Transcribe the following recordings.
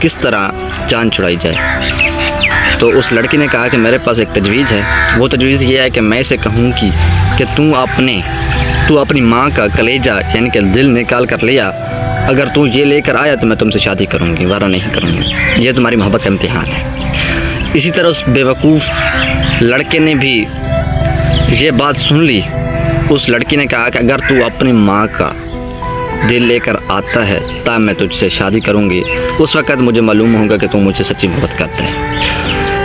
کس طرح جان چھڑائی جائے۔ تو اس لڑکی نے کہا کہ میرے پاس ایک تجویز ہے، وہ تجویز یہ ہے کہ میں اسے کہوں کہ تو اپنی ماں کا کلیجہ یعنی کہ دل نکال کر لیا، اگر تو یہ لے کر آیا تو میں تم سے شادی کروں گی ورنہ نہیں کروں گی، یہ تمہاری محبت کا امتحان ہے۔ اسی طرح اس بیوقوف لڑکے نے بھی یہ بات سن لی۔ اس لڑکی نے کہا کہ اگر تو اپنی ماں کا دل لے کر آتا ہے تب میں تجھ سے شادی کروں گی، اس وقت مجھے معلوم ہوگا کہ تم مجھ سے سچی محبت کرتا ہے۔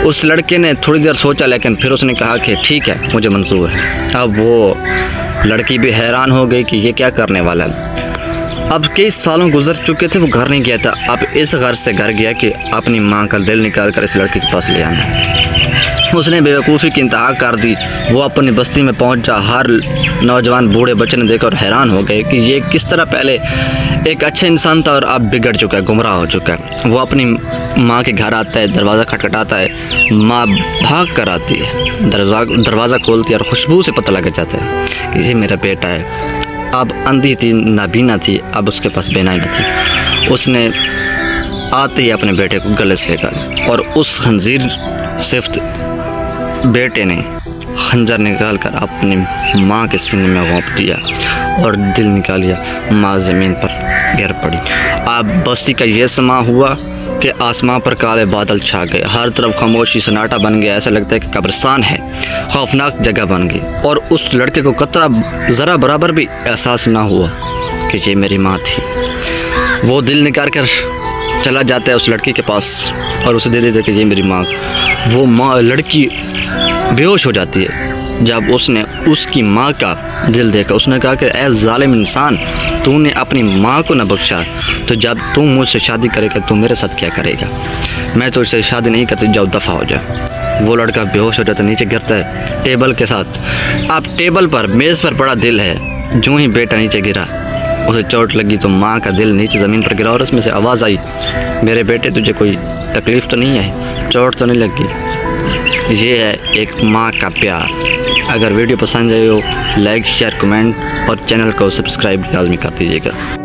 اس لڑکے نے تھوڑی دیر سوچا لیکن پھر اس نے کہا کہ ٹھیک ہے مجھے منظور ہے۔ اب وہ لڑکی بھی حیران ہو گئی کہ یہ کیا کرنے والا ہے۔ اب کئی سالوں گزر چکے تھے، وہ گھر نہیں گیا تھا، اب اس گھر سے گھر گیا کہ اپنی ماں کا دل نکال کر اس لڑکی کے پاس لے آنا۔ اس نے بیوقوفی کی انتہا کر دی۔ وہ اپنی بستی میں پہنچا، ہر نوجوان بوڑھے بچے نے دیکھا اور حیران ہو گئے کہ یہ کس طرح پہلے ایک اچھا انسان تھا اور اب بگڑ چکا ہے، گمراہ ہو چکا ہے۔ وہ اپنی ماں کے گھر آتا ہے، دروازہ کھٹکھٹاتا ہے، ماں بھاگ کر آتی ہے، دروازہ کھولتی ہے اور خوشبو سے پتہ لگ جاتا ہے کہ یہ میرا بیٹا ہے۔ اب اندھی تھی، نابینا تھی، اب اس کے پاس بینائی بھی تھی۔ اس نے آتے ہی اپنے بیٹے کو گلے سے لگا اور اس خنزیر صفت بیٹے نے خنجر نکال کر اپنی ماں کے سینے میں گھونپ دیا اور دل نکالیا۔ ماں زمین پر گر پڑی۔ اب بستی کا یہ سما ہوا کہ آسمان پر کالے بادل چھا گئے، ہر طرف خاموشی سناٹا بن گیا، ایسا لگتا ہے کہ قبرستان ہے، خوفناک جگہ بن گئی۔ اور اس لڑکے کو قطرہ ذرا برابر بھی احساس نہ ہوا کہ یہ میری ماں تھی۔ وہ دل نکال کر چلا جاتا ہے اس لڑکی کے پاس اور اسے دے دیتا ہے کہ یہ میری ماں۔ وہ لڑکی بے ہوش ہو جاتی ہے جب اس نے اس کی ماں کا دل دیکھا۔ اس نے کہا کہ اے ظالم انسان، تو نے اپنی ماں کو نہ بخشا، تو جب تم مجھ سے شادی کرے گا تو میرے ساتھ کیا کرے گا؟ میں تو اس سے شادی نہیں کرتی، جاؤ دفع ہو جا۔ وہ لڑکا بے ہوش ہو جاتا ہے، نیچے گرتا ہے ٹیبل کے ساتھ۔ اب ٹیبل پر میز پر پڑا دل ہے، جو ہی بیٹا نیچے گرا اسے چوٹ لگی تو ماں کا دل نیچے زمین پر گرا اور اس میں سے آواز آئی، میرے بیٹے تجھے کوئی تکلیف تو نہیں ہے، چوٹ تو نہیں لگی؟ یہ ہے ایک ماں کا پیار۔ اگر ویڈیو پسند آئی ہو لائک شیئر کمنٹ اور چینل کو سبسکرائب لازمی کر دیجیے گا۔